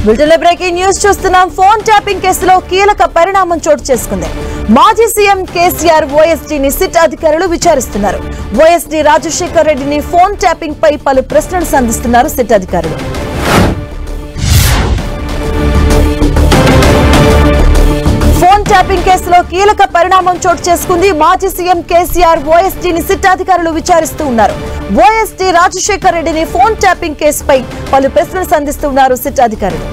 బులెటిన్లో breaking news చూస్తున్నాం. Phone tapping కేసులో కీలక పరిణామం చోటు చేసుకుంది. మాజీ సీఎం కేసీఆర్ ఓఎస్డీని సిట్ అధికారులు విచారిస్తున్నారు. ఓఎస్డీ రాజశేఖర్ రెడ్డిని ఫోన్ ట్యాపింగ్ పై పలు ప్రశ్నలు సంధిస్తున్నారు సిట్ అధికారులు. ఫోన్ ట్యాపింగ్ కేసులో కీలక పరిణామం చోటు చేసుకుంది. మాజీ సీఎం కేసీఆర్ ఓఎస్డీని సిట్ అధికారులు విచారిస్తూ ఉన్నారు. ఓఎస్డీ రాజశేఖర్ రెడ్డిని ఫోన్ ట్యాపింగ్ కేసుపై పలు ప్రశ్నలు సంధిస్తున్నారు సిట్ అధికారులు.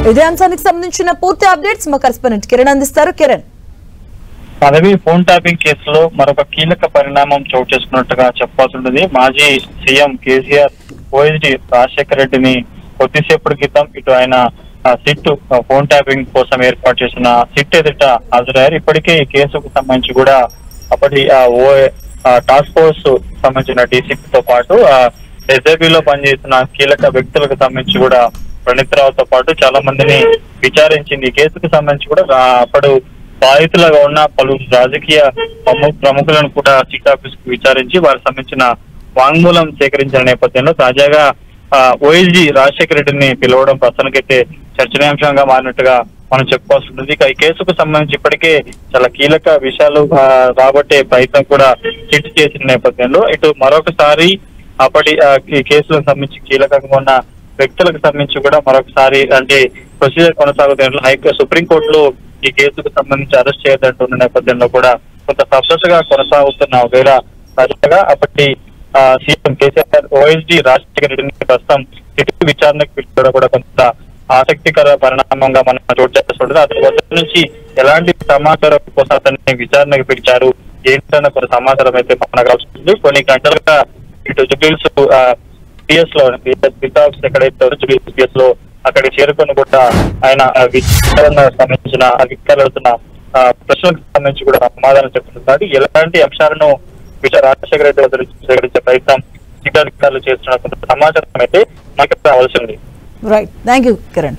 ఇదే అంశానికి సంబంధించిన పూర్తి అప్డేట్స్ మా కరెస్పాండెంట్ కిరణ్ అందిస్తారు. కిరణ్, పదవి ఫోన్ ట్యాపింగ్ కేసులో మరొక కీలక పరిణామం చోటు చేసుకున్నట్టుగా చెప్పాల్సి ఉంటుంది. మాజీ సీఎం కేసీఆర్ ఓఎస్డీ రాజశేఖర్ రెడ్డిని కొద్దిసేపటి క్రితం ఇటు ఆయన సిట్ ఫోన్ ట్యాపింగ్ కోసం ఏర్పాటు చేసిన సిట్ ఎదుట హాజరయ్యారు. ఇప్పటికే ఈ కేసుకు సంబంధించి కూడా అప్పటి టాస్క్ ఫోర్స్ సంబంధించిన డీసీపీతో పాటు ఎస్ఐబిలో పనిచేసిన కీలక వ్యక్తులకు సంబంధించి కూడా ప్రణీత్ రావుతో పాటు చాలా మందిని విచారించింది. ఈ కేసుకు సంబంధించి కూడా అప్పుడు బాధితులుగా ఉన్న పలు రాజకీయ ప్రముఖులను కూడా సిట్ ఆఫీస్ కు విచారించి వారికి సంబంధించిన వాంగ్మూలం సేకరించిన నేపథ్యంలో తాజాగా ఓఎస్డీ రాజశేఖర రెడ్డిని పిలవడం ప్రస్తుతానికైతే చర్చనీయాంశంగా మారినట్టుగా మనం చెప్పుకోవాల్సి ఉంటుంది. ఇక ఈ కేసుకు సంబంధించి ఇప్పటికే చాలా కీలక విషయాలు రాబట్టే ప్రయత్నం కూడా సిట్ చేసిన నేపథ్యంలో ఇటు మరొకసారి అప్పటి ఈ కేసులకు సంబంధించి కీలకంగా ఉన్న వ్యక్తులకు సంబంధించి కూడా మరొకసారి అంటే ప్రొసీజర్ కొనసాగుతున్న సుప్రీంకోర్టులో ఈ కేసుకు సంబంధించి అరెస్ట్ చేయదంటున్న నేపథ్యంలో కూడా కొంత సబ్సెస్గా కొనసాగుతున్న వేళ తాజాగా అప్పటి సీఎం కేసీఆర్ ఓఎస్డీ రాజశేఖర రెడ్డిని ప్రస్తుతం సిట్ విచారణకు పిలుచుకోవడం కూడా కొంత ఆసక్తికర పరిణామంగా మనం చోటు చేస్తుంటుంది. అతని వద్ద నుంచి ఎలాంటి సమాచారం కోసం అతన్ని విచారణకు పిలిచారు ఏంటన్న కొన్ని సమాచారం అయితే మనకు వస్తుంది. కొన్ని గంటలుగా ఇటు జుబ్లీహిల్స్ పిఎస్ లో ఆఫీస్ ఎక్కడైతే జుబ్లీహిల్స్ పిఎస్ లో అక్కడికి చేరుకొని కూడా ఆయన విచారణ సంబంధించిన అధికారులుతున్న ప్రశ్నలకు సంబంధించి కూడా సమాధానం చెప్తున్నారు. ఎలాంటి అంశాలను రాజశేఖర రెడ్డి వద్ద సేకరించే ప్రయత్నం సిట్ అధికారులు చేస్తున్న కొంత సమాచారం అయితే మనకి రావాల్సింది. Right, thank you Kiran.